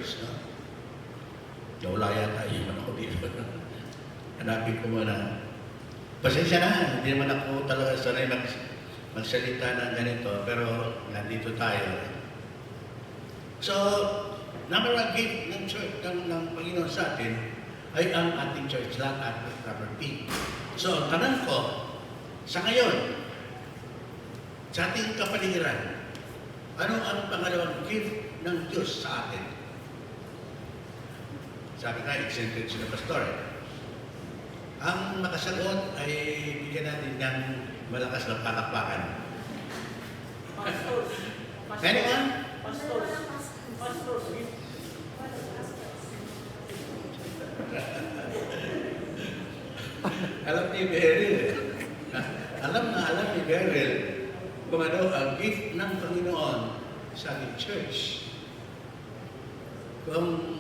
church. No? Nawala yata yung ako dito. Hanapin ko muna. Pasensya na, hindi naman ako talaga sanay magsalita ng ganito, pero nandito tayo. So, number one gift ng church, ng Panginoon sa atin, ay ang ating church lot at property. So, ang tanong ko, sa ngayon, sa ating kapaligiran, ano ang pangalawang gift ng Diyos sa atin? Sabi nga, exempted sila pastor. Ang makasagot ay bigyan natin ng malakas na palakpakan. Pastors. Anyone? Pastors. Pastors. Alam ni Beryl. Alam ni Beryl kung ano ang gift ng Panginoon sa ating church. Kung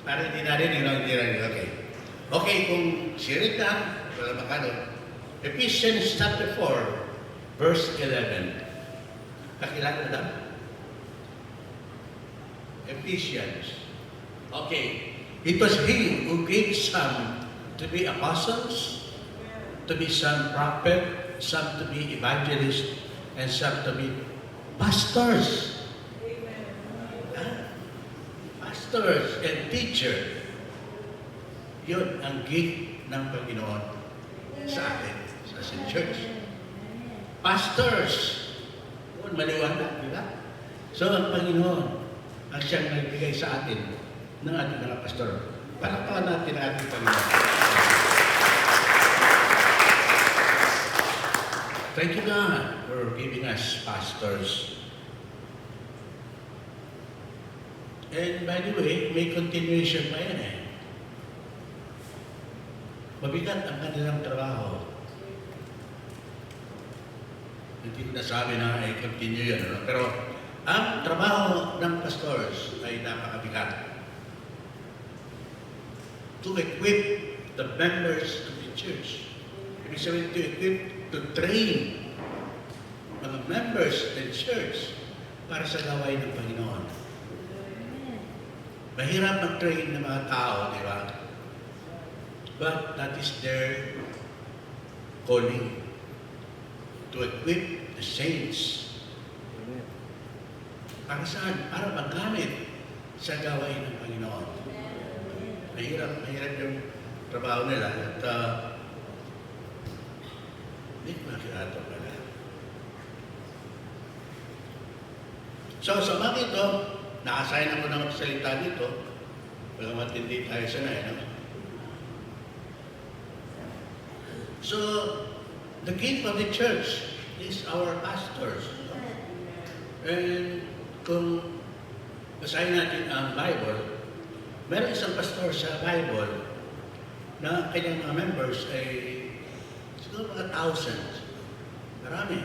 parang hindi narinig, hindi narinig. Okay. Okay, kung sirit na, wala makano. Ephesians chapter 4, verse 11. Kakilala mo na? Ephesians. Okay. It was He who gave some to be apostles, to be some prophet, some to be evangelists, and some to be pastors. Amen. Pastors and teachers. Yun ang gift ng Panginoon sa atin, sa ating church. Pastors. Yun, maliwanag, di ba? So, ang Panginoon ang siyang nagbigay sa atin ng ating mga pastor. Palakpakan natin ang ating Panginoon. Thank you, God, for giving us pastors. And by the way, may continuation pa yan eh. Mabigat ang kanilang trabaho. Hindi ko nasabi na ay continue yan. No? Pero ang trabaho ng pastors ay napakabigat. To equip the members of the church. Ibig sabihin, to equip, to train mga members ng church para sa gawain ng Panginoon. Mahirap mag-train ng mga tao, di ba? But that is their calling. To equip the saints. Para saan? Para magamit sa gawain ng Panginoon. Mahirap yung trabaho nila. At hindi ko nakikita pala. So, sa mga ito, nakasign ako ng salita dito. Bagamat hindi tayo sanay, no? So, the gift of the church is our pastors. And kung basahin natin ang Bible, meron isang pastor sa Bible na kanyang mga members ay siguro mga thousands. Marami.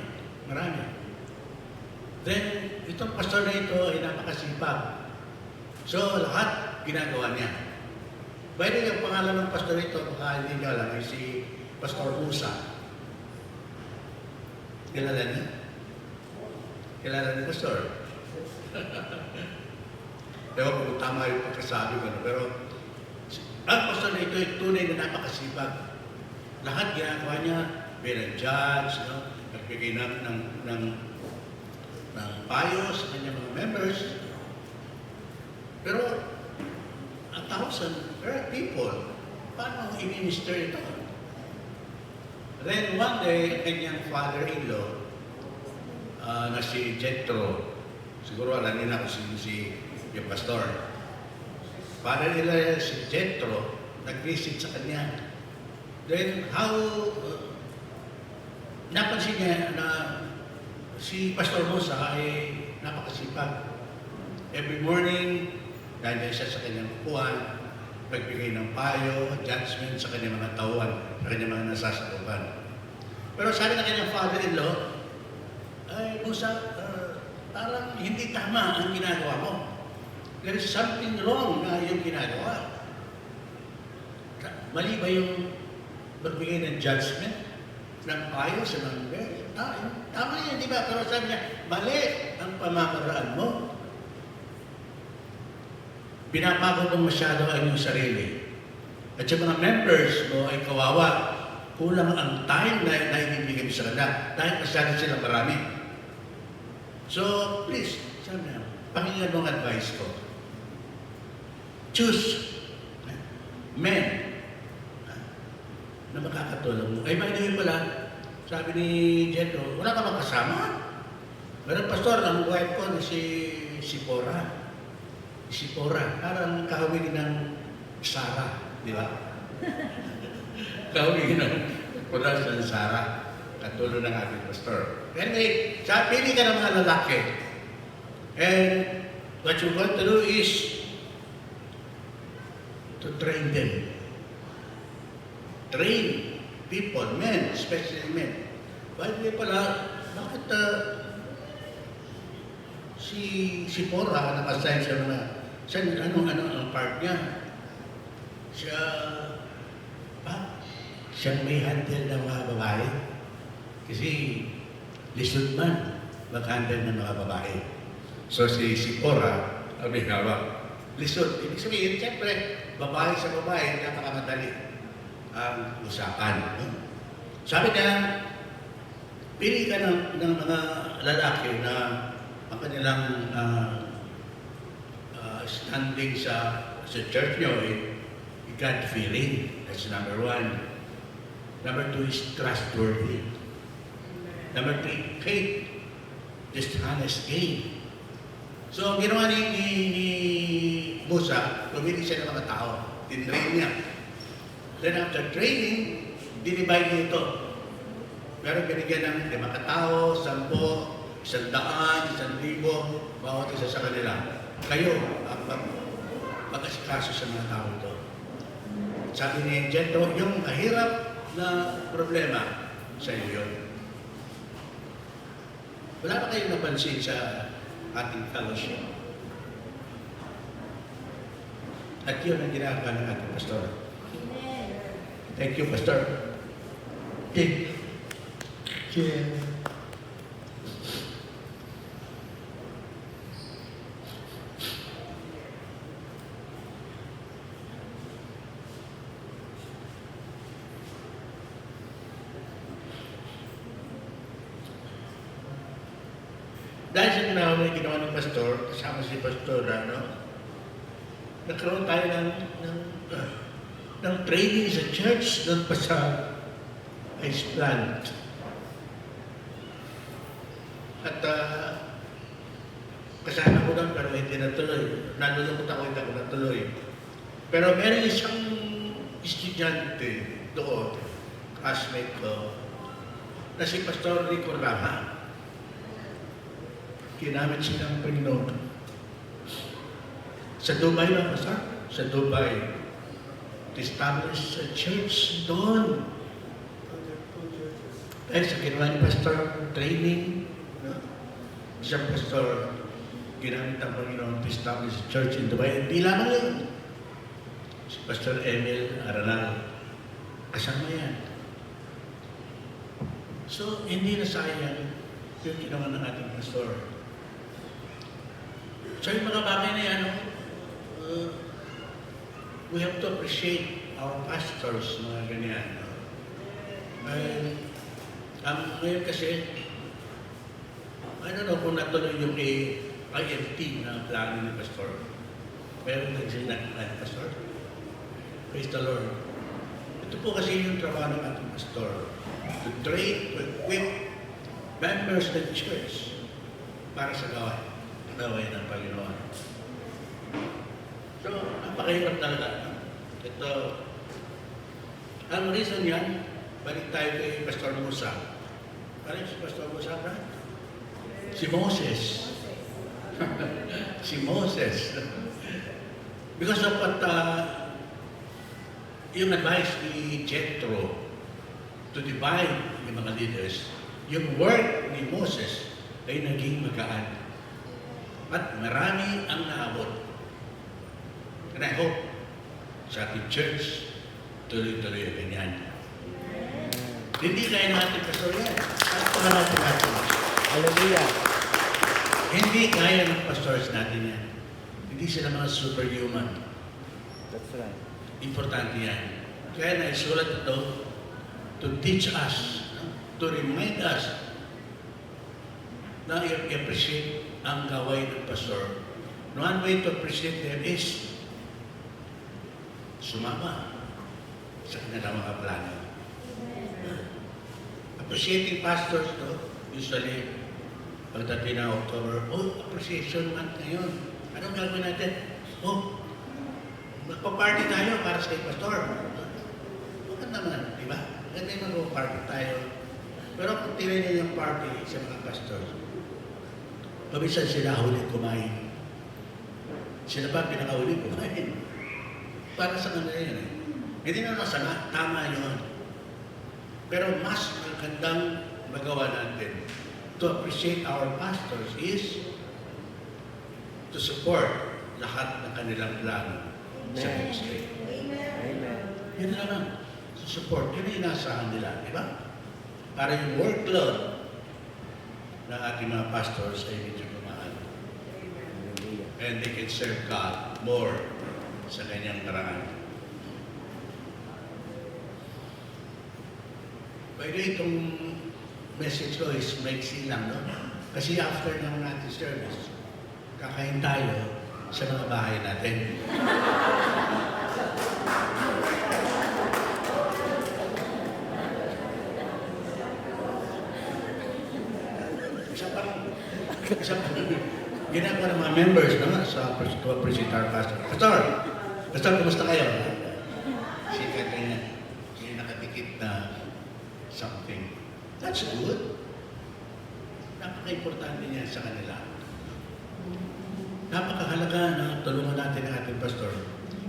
Then, itong pastor na ito ay napakasipag. So, lahat ginagawa niya. By the way, ang pangalan ng pastor ito, baka hindi niyo alam, ay si Pastor Musa. Kilala niya? Kilala ni Pastor? Ewan ko kung tama yung pagkasabi ko. Pero ang pastor na ito ay tunay na napakasipag. Lahat ginagawa niya, bilang judge, no? Nagbigay ng payo sa kanyang mga members. Pero 1,000 people, paano i-minister ito? Then one day, kanyang father-in-law na si Jethro, siguro alam nila kung si yung pastor. Father-in-law si Jethro, nag-visit sa kanya. Then how, napansin niya na si Pastor Musa ay napakasipag. Every morning, nandiyan siya sa kanyang upuan, magbigay ng payo, judgment sa kanyang mga tauhan, sa kanyang mga nasasakupan. Pero sabi ng kanyang father-in-law, ay Musa, parang hindi tama ang ginagawa mo. There is something wrong na yung ginagawa. Mali ba yung magbigay ng judgment, ng payo sa mga members? Tama yan, di ba? Pero sabi niya, mali ang pamamaraan mo. pinapagod mo masyado ang iyong sarili. At yung mga members mo ay kawawa. Kulang ang time na ibibigay mo sa kanila dahil masyado sila marami. So, please, sana, pakinggan mo ang advice ko. Choose men na makakatulong mo. Ay, by the way pala, sabi ni Jetro, wala ka makasama? Pero pastor, ang wife ko na si Pora. Si Pora, parang kahawig ng Sarah, di ba? Kahawig ng Pora sa Sarah, katulong ng ating pastor. Anyway, pili ka ng mga lalaki. And what you want to do is to train them. Train people, men, especially men. By the way pala, bakit si Pora nakasign sa mga, ang part niya? Siyang may handle ng mga babae. Kasi lisod man mag-handle ng mga babae. So si Pora, ang may hawak. Lisod. Ibig sabihin, siyempre, babae sa babae, napakamadali ang usapan. Sabi niya, pili ka ng mga lalaki na ang kanilang standing sa church nyo ay God-fearing. That's number one. Number two is trustworthy. Number three, faith. Just honest gain. So, ang ginawa ni Musa, pumili siya ng mga tao. Tinrain niya. Then after training, dinivide niya ito. Pero binigyan ng 5 katao, 10, 100, 1,000, bawat isa sa kanila. Kayo ang mag-asikaso sa mga tao ito. Sabi ni Jetro, yung mahirap na problema sa iyo yun. Wala ba kayong napansin sa ating fellowship? At yun ang ginagawa ng ating pastor. Thank you, Pastor. Thank you. Dahil sa ginawa ng pastor, kasama si Pastor, nagkaroon tayo ng training sa church doon pa sa ice plant. At kasama ko doon pero hindi natuloy. Nalulungkot ako hindi ako natuloy. Pero meron isang estudyante doon, classmate ko, na si Pastor Rico Rama. Ginamit siya ng Panginoon. Sa Dubai lang, Pastor? Sa Dubai. Establish a church doon. Dahil sa ginawa ni Pastor, training, isang pastor, ginamit ng Panginoon to establish a church in Dubai. Hindi lamang yun. Si Pastor Emil Aranal, kasama yan. So, hindi na sayang yung ginawa ng ating pastor. So, yung mga bagay na yan, we have to appreciate our pastors, mga ganyan. Ngayon kasi, I don't know kung natuloy yung IFT na plano ni Pastor. Pero nagsinak na Pastor. Praise the Lord. Ito po kasi yung trabaho ng ating Pastor. To train, to equip members ng church para sa gawain ng Panginoon. So, napakahirap talaga. Ito, ang reason yan, balik tayo kay Pastor Musa. Parang si Pastor Musa, right? Si Moses. Si Moses. Because of what, yung advice ni Jethro to divide yung mga leaders, yung work ni Moses ay naging magaan. At marami ang naabot. And I hope sa ating church, tuloy-tuloy ang ganyan. Hindi kaya natin pastor yan. At natin natin. Hallelujah. Hindi kaya ng pastors natin yan. Hindi sila mga superhuman. That's right. Importante yan. Kaya naisulat ito to teach us, no? To remind us na i-appreciate ang gawain ng pastor. One way to appreciate them is sumama sa kanilang mga plano. Appreciating pastors, no? Usually, pagdating ng October, appreciation month ngayon. Anong gagawin natin? Magpa-party tayo para sa pastor. Bakit naman, di ba? Ganda yung magpa-party tayo. Pero kung tinignan yung party sa mga pastor, pabisan sila huli kumain. Sila pa pinakahuli kumain. Para sa kanila yun eh. Hindi na masama, tama yun. Pero mas magandang magawa natin to appreciate our pastors is to support lahat ng kanilang plano sa ministry. Amen. Yun lang. To support. Yun ang inaasahan nila. Di ba? Para yung workload ng ating mga pastors ay medyo gumaan. Hallelujah. And they can serve God more sa kanyang paraan. By the way, itong message ko is maiksi lang, no? Kasi after ng natin service, kakain tayo sa mga bahay natin. Isa pang ginagawa ng mga members, no? Sa to appreciate our pastor. Pastor, kumusta kayo? Sikat ganyan. Yung nakatikip na something. That's good. Napaka-importante niya sa kanila. Napakahalaga na tulungan natin ang ating pastor.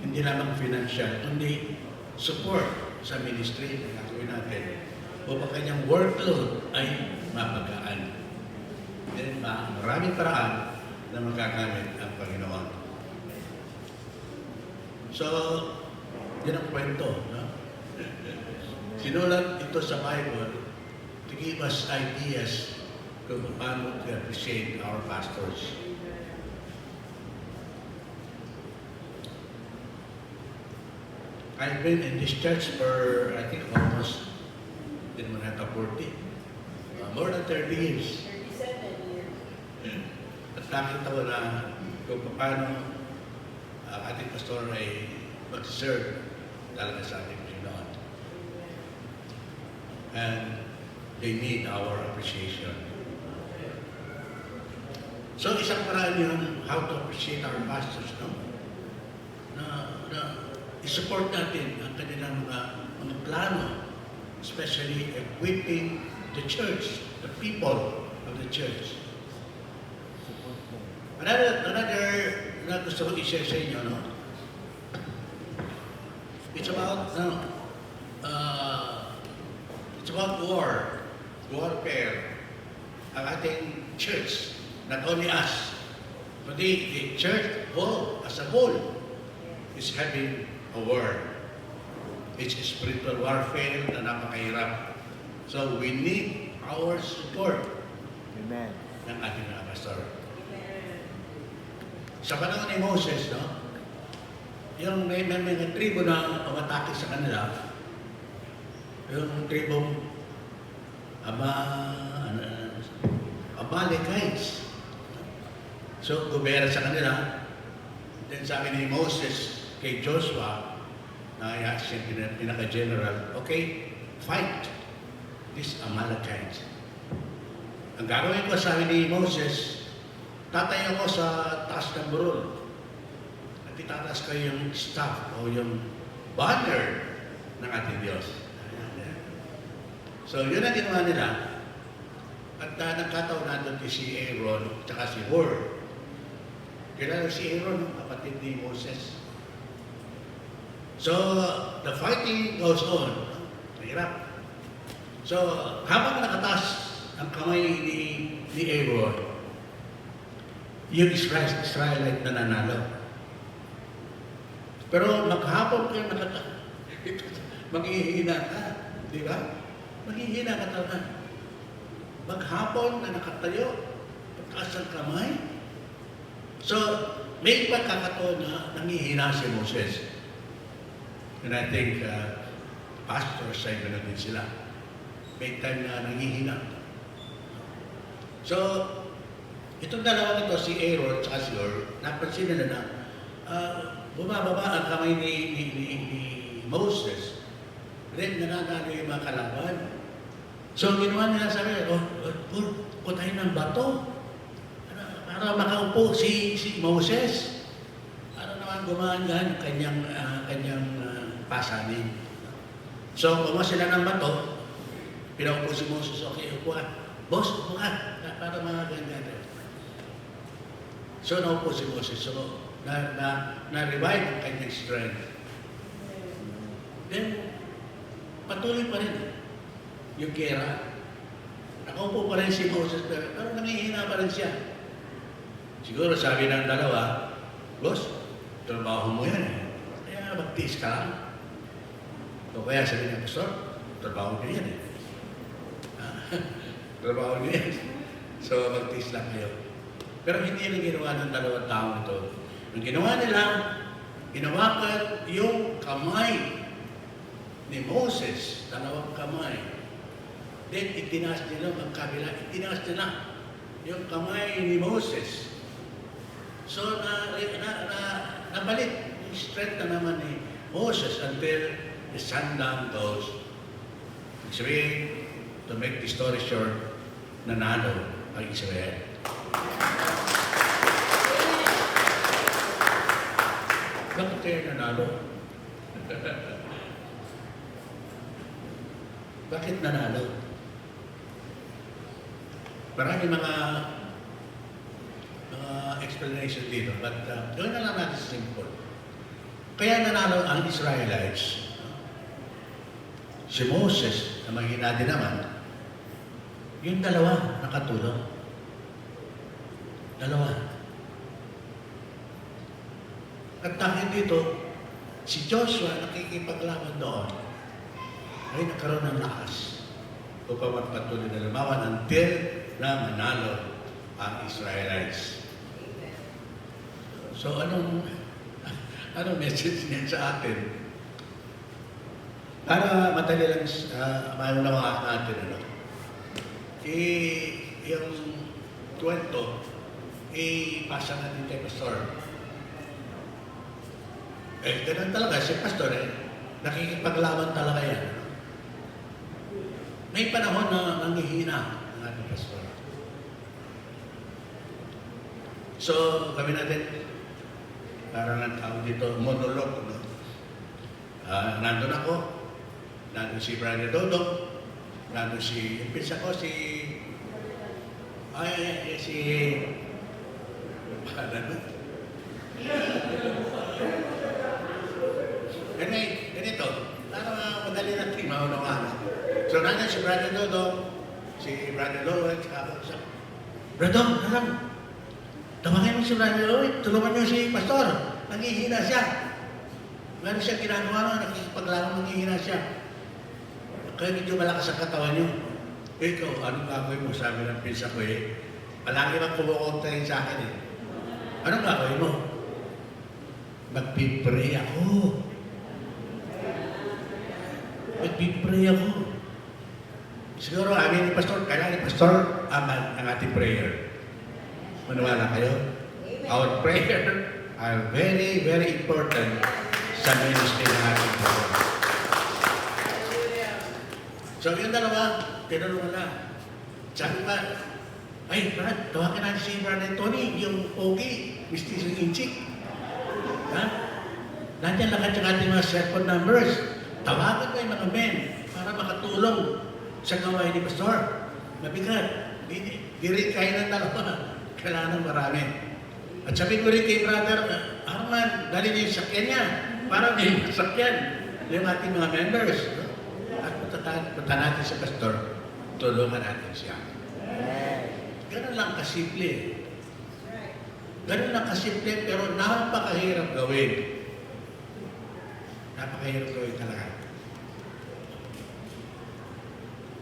Hindi lamang financial, kundi support sa ministry na gagawin natin upang kanyang workload ay mapagaan. Then, maraming paraan na magagamit ang Panginoon. So, yun ang kwento. No? Sinulat ito sa Bible to give us ideas kung paano to appreciate our pastors. I've been in this church for, I think, almost, hindi naman nata 40. More than 30 years. 37 years. At nakita ko na kung paano ang ating pastor ay mag-serve talaga sa ating Panginoon. And they need our appreciation. So isang paraan yun, how to appreciate our pastors, no? Na i-support natin ang kanilang mga plano, especially equipping the church, the people of the church. Another na gusto ko i-share sa inyo, no? It's about warfare. Ang ating church, not only us, but the church whole, as a whole, is having a war. It's a spiritual warfare na napakahirap. So we need our support Amen. ng ating mga pastor. Sa panahon ni Moses, no? Yung may mga tribo na umatake sa kanila, yung tribong Amalekites. So, gobera sa kanila. Then sabi ni Moses kay Joshua, na siya pinaka-general, okay, fight these Amalekites. Ang gagawin ko, sabi ni Moses, tatayo ko sa taas ng burol. At itataas ko yung staff o yung banner ng ating Diyos. So, yun ang ginawa nila. At nagkataon na doon si Aaron at si Hur. Kilala si Aaron, kapatid ni Moses. So, the fighting goes on. Mahirap. So, habang nakataas ang kamay ni Aaron, yung Israelite na nanalo. Pero maghapon kayo maghihina ka. Di ba? Maghihina ka talaga. Maghapon na nakatayo, pagtaas ang kamay. So, may pagkakataon na nangihina si Moses. And I think pastors ay gano'n din sila. May time na nangihina. So, itong dalawa ito, si Aaron at si Hur, napansin nila na bumababa ang kamay ni Moses. Then, nanagano yung mga kalaban. So, ginawa nila sabi, Hur, kutayin ng bato para makaupo si Moses. Para naman gumaan ang kanyang pasanin. So, kumuha sila ng bato, pinaupo si Moses, okay, upo ka. Boss, upo ka. Para mga ganyan. So, naupo si Moses. So, na-revive ang kanyang strength. Then, patuloy pa rin yung gera. Nakaupo pa rin si Moses, pero nangihina pa rin siya. Siguro sabi ng dalawa, boss, trabaho mo yan eh. Kaya magtiis ka lang. O kaya sabi ng pastor, trabaho niyo yan eh. Trabaho niyo yan. So magtiis lang kayo. Pero hindi yung ginawa ng dalawang taong ito. Ang ginawa nila, ginawakan yung kamay ni Moses, dalawang kamay. Then itinaas nila ang kabila, itinaas nila yung kamay ni Moses. So, nabalik yung strength na naman ni Moses until the sundown goes. Sabihin, to make the story short, nanalo ang Israel. Bakit kayo nanalo? Bakit nanalo? Marami mga explanation dito, but gawin na lang natin simple. Kaya nanalo ang Israelites. Si Moses, na mahina din naman, yung dalawa nakatulong. Dalawa. At dahil dito, si Joshua nakikipaglaban doon, ay nagkaroon ng lakas upang magpatuloy na lumawan until na manalo ang Israelites. So, anong message niya sa atin? Para madali lang maunawaan natin, yung kwento, ipasa natin kay Pastor. Ganun talaga, si Pastor, nakikipaglaban talaga yan. May panahon na nanghihina ang ating Pastor. So, kami natin, parang ang tawag dito, monolog. No? Nandun ako, nandun si Brother Dodo, nandun si, yung pinsa ko, si ganito, para madali natin maunawaan. So, nandun si Brother Dodo, si Brother Lowe, Brother, tawagin mo si Brother Lowe, tulungan niyo si Pastor, nanghihina siya. Meron siya ginagawa na, nakikipaglaban, nanghihina siya. Kaya medyo malakas ang katawan niyo. Ikaw, anong gagawin mo? Sabi ng pinsa ko palagi bang kumukontra rin sa akin Anong gagawin mo? Magpipray ako. Magpipray ako. Siguro, amin ni Pastor, kailangan ni Pastor ang ating prayer. Maniwala kayo? Our prayer are very, very important sa ministry ng ating prayer. So, yung dalawa, tinulungan na. Sabi pa, ay, Brad, tawagan natin si Brother Tony, yung pogi, mistis yung inchik. Ha? Nandiyan lahat yung ating mga cellphone numbers. Tawagan mo yung mga men para makatulong sa gawain ni Pastor. Mabigat. Di rin kaya ng dalawa. Kailangan marami. At sabi ko rin kay Brother Arman, dali niya yung sakyan niya. Para may sakyan. Yung ating mga members. At punta natin sa Pastor, tulungan natin siya. Ganun lang kasimple. Ganun lang kasimple, pero napakahirap gawin. Napakahirap gawin talaga.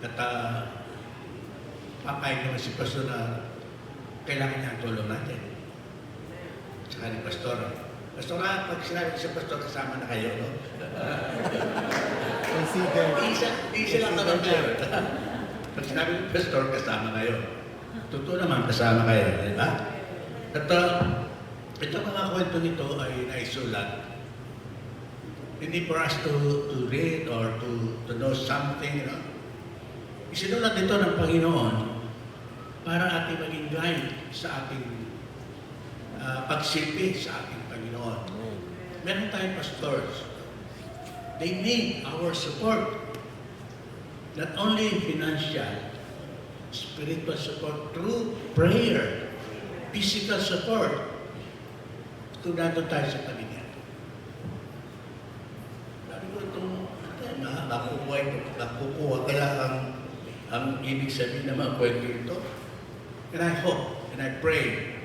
At papayag naman si Pastor na kailangan niya ang tulong natin. Tsaka ni Pastor. Pastor, pag sinabi ko sa Pastor, kasama na kayo, no? Consider. Easy lang naman kayo. Pag sinabi ko, Pastor, kasama kayo. Totoo naman, kasama kayo, di ba? At ito mga kwento nito ay naisulat. Hindi for us to read or to know something, you know. Isinulat ito ng Panginoon para ating maging guide sa ating pagsilbi sa ating Panginoon. Meron tayong pastors. They need our support. Not only financial, spiritual support through prayer, physical support. Kung nato tayo sa tabi niya. Sabi ko itong, nakukuha kaya ang ibig sabihin ng mga kwento ito. And I hope and I pray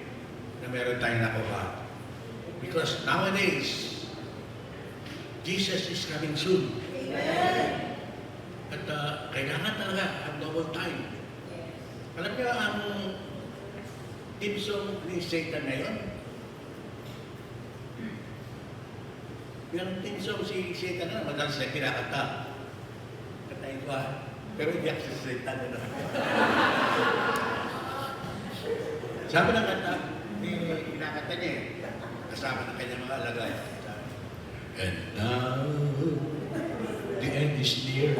na meron tayong nakuha. Because nowadays, Jesus is coming soon. Amen. At kailangan talaga ang double time. Alam niyo ang team song ni Satan ngayon? Yung team song si Satan na madalas na kinakanta. Katayin ko pero hindi ako si Satan. Sabi ng kanta, kinakanta niya kasama ng kanyang mga alagay. And now, the end is near.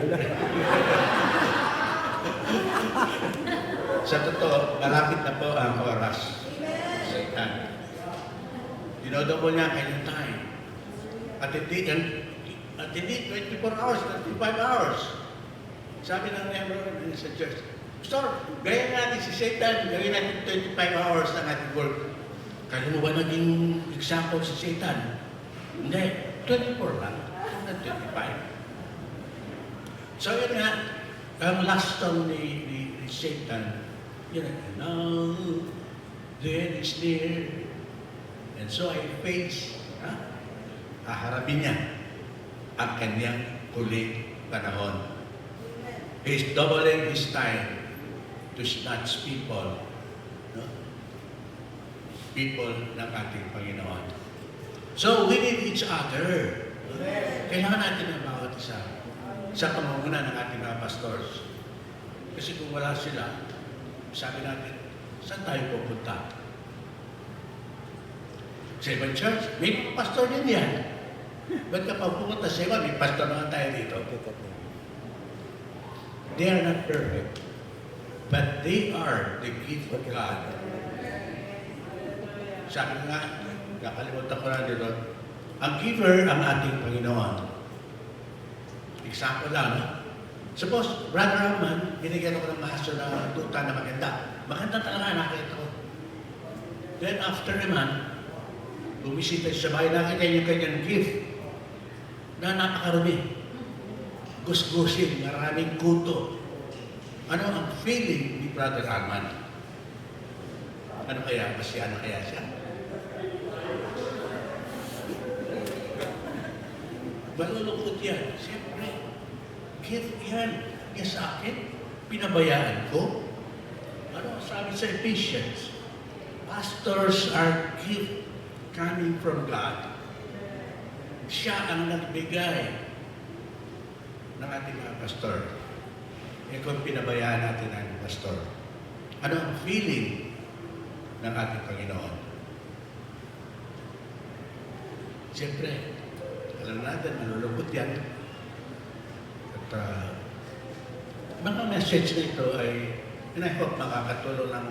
Sa totoo, malapit na po ang oras. Satan. Dinodouble niya ang kanyang time. At hindi 24 hours, 25 hours. Sabi ng member sa church, Pastor, gaya natin si Satan, gawin natin 25 hours ang ating work. Kaya mo ba naging example si Satan? Hindi. 24 lang, not 25. So yun nga, ang last song ni Satan, yun now, the end is near. And so I face, haharapin niya ang kanyang huling panahon. He's doubling his time to snatch people, no? People ng ating Panginoon. So, we need each other. Kailangan natin ang bawat isa sa pamumunan ng ating mga pastors. Kasi kung wala sila, sabi natin, saan tayo pupunta? Sa ibang church, may mga pastor din yan. Ba't ka pa pupunta sa iba, may pastor naman tayo dito. They are not perfect, but they are the gift of God. Sabi nga, nakalimutan ko na dito, ang giver ang ating Panginoon. Example lang, no? Suppose, Brother Rahman, binigyan ako ng maso na tuta na maganda. Maganda talaga, nakita ko. Then after naman, bumisita sa bahay, nakita yung kanyang gift na napakarami. Gusgusin, maraming kuto. Ano ang feeling ni Brother Rahman? Ano kaya? Ano kaya siya? Malulungkot yan. Siyempre, gift yan. Yan sa akin, pinabayaan ko. Ano sabi sa Ephesians? Pastors are gift coming from God. Siya ang nagbigay ng ating mga pastor. E kung pinabayaan natin ang pastor, ano ang feeling ng ating Panginoon? Siyempre, alam natin, malulungkot yan. At mga message na ito ay, and I hope makakatulong ng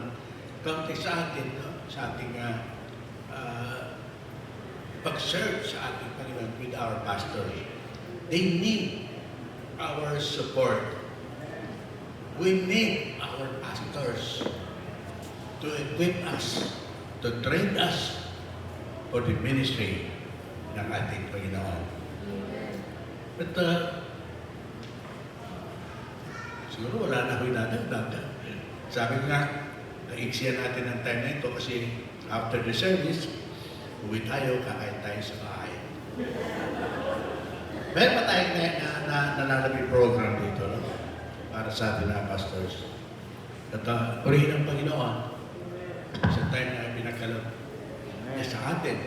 kaunti sa atin, no? Sa ating pag-serve sa ating Panginoon with our pastors. They need our support. We need our pastors to equip us, to train us for the ministry ng ating Panginoon. But siguro wala na ako inadagdag. Sabi nga, naiksiyan natin ang time na ito kasi after the service, uwi tayo, kakain tayo sa bahay. Meron pa tayong nalalabing program dito, no? Para sa ating mga pastors. At purihin ang Panginoon sa time na pinagkalot. niya sa atin.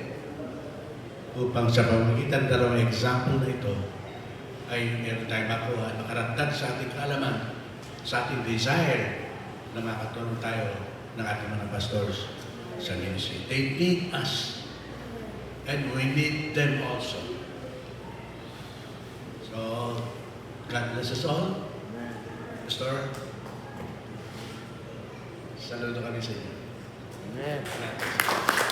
Upang sa pamamagitan ng dalawang example na ito, ay meron tayong makuha, makaragdag sa ating kaalaman, sa ating desire na makatulong tayo ng ating mga pastors sa ministry. They need us. And we need them also. So, God bless us all. Pastor, saludo kami sa inyo. Amen. Amen.